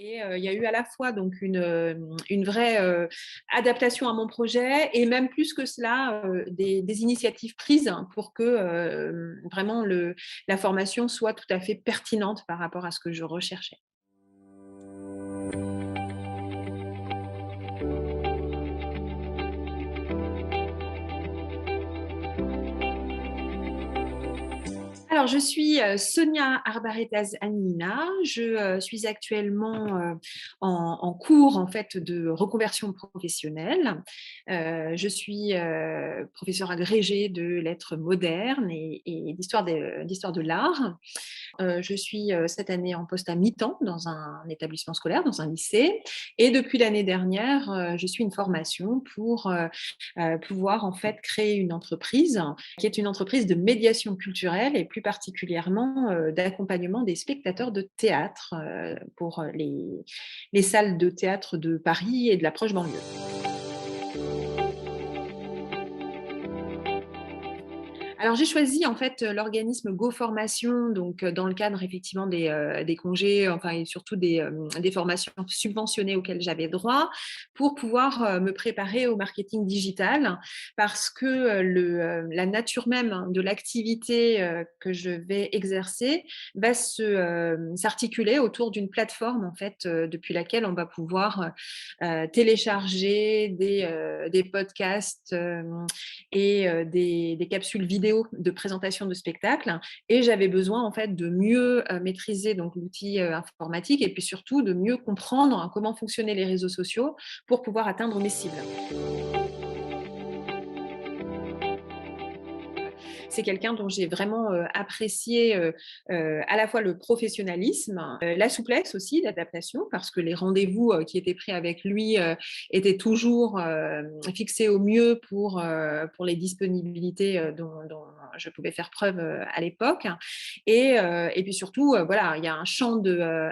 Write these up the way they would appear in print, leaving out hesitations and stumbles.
Et il y a eu à la fois donc une vraie, adaptation à mon projet et même plus que cela, des initiatives prises pour que, vraiment la formation soit tout à fait pertinente par rapport à ce que je recherchais. Alors, je suis, Sonia Arbaretaz Hanina. Je, suis actuellement, en cours, en fait, de reconversion professionnelle. Je suis, professeure agrégée de lettres modernes et d'histoire de l'art. Je suis, cette année en poste à mi-temps dans un établissement scolaire, dans un lycée et depuis l'année dernière, je suis une formation pour, pouvoir, en fait, créer une entreprise qui est une entreprise de médiation culturelle et plus particulièrement, d'accompagnement des spectateurs de théâtre, pour, les salles de théâtre de Paris et de la proche banlieue. Alors j'ai choisi en fait, l'organisme GoFormation donc, dans le cadre effectivement des congés, enfin et surtout des formations subventionnées auxquelles j'avais droit, pour pouvoir, me préparer au marketing digital. Parce que, la nature même hein, de l'activité, que je vais exercer va s'articuler autour d'une plateforme en fait, depuis laquelle on va pouvoir, télécharger des podcasts, et des capsules vidéo de présentation de spectacles et j'avais besoin en fait de mieux, maîtriser donc l'outil, informatique et puis surtout de mieux comprendre comment fonctionnaient les réseaux sociaux pour pouvoir atteindre mes cibles. C'est quelqu'un dont j'ai vraiment, apprécié, à la fois le professionnalisme, la souplesse aussi d'adaptation parce que les rendez-vous, qui étaient pris avec lui, étaient toujours, fixés au mieux pour les disponibilités, dont je pouvais faire preuve, à l'époque et puis surtout, voilà, il y a un champ de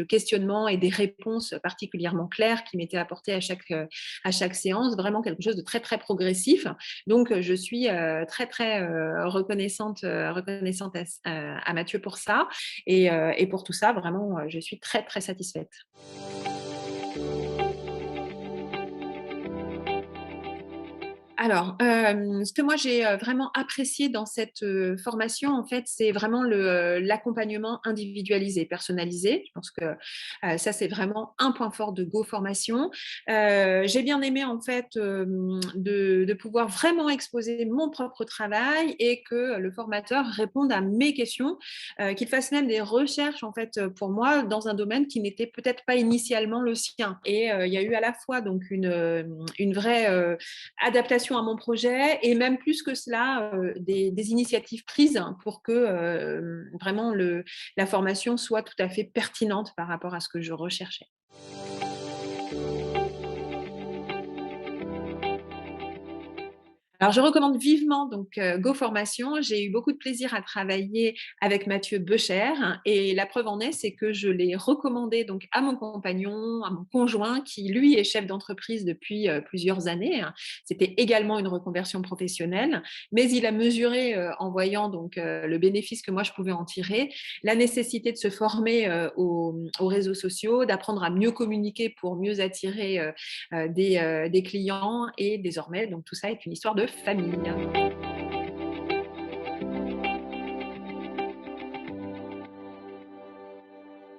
questionnement et des réponses particulièrement claires qui m'étaient apportées à chaque séance, vraiment quelque chose de très, très progressif. Donc, je suis très, très reconnaissante à Mathieu pour ça. Et pour tout ça, vraiment, je suis très, très satisfaite. Alors, ce que moi j'ai, vraiment apprécié dans cette, formation, en fait, c'est vraiment l'accompagnement individualisé, personnalisé. Je pense que, ça, c'est vraiment un point fort de Go Formation. J'ai bien aimé, en fait, de pouvoir vraiment exposer mon propre travail et que le formateur réponde à mes questions, qu'il fasse même des recherches, en fait, pour moi, dans un domaine qui n'était peut-être pas initialement le sien. Et il y a eu à la fois donc une vraie, adaptation à mon projet et même plus que cela, des initiatives prises pour que, vraiment la formation soit tout à fait pertinente par rapport à ce que je recherchais. Alors, je recommande vivement donc Go Formation. J'ai eu beaucoup de plaisir à travailler avec Mathieu Becher et la preuve en est, c'est que je l'ai recommandé donc à mon compagnon, à mon conjoint qui lui est chef d'entreprise depuis, plusieurs années. C'était également une reconversion professionnelle, mais il a mesuré, en voyant donc, le bénéfice que moi je pouvais en tirer, la nécessité de se former, aux réseaux sociaux, d'apprendre à mieux communiquer pour mieux attirer, des clients et désormais donc tout ça est une histoire de famille.